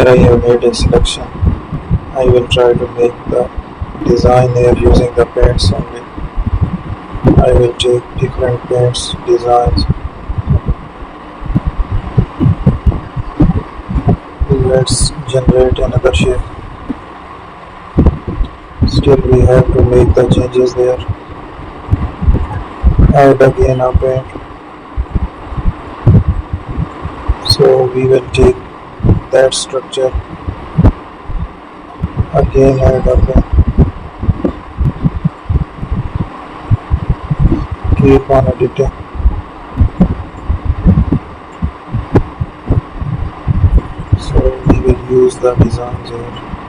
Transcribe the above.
Here I have made a selection. I will try to make the design here using the paints only. I will take different paints designs. Let's generate another shape. Still we have to make the changes there. Add again a paint. So we will take that structure. Again add a paint. Keep on editing. So we will use the designs here.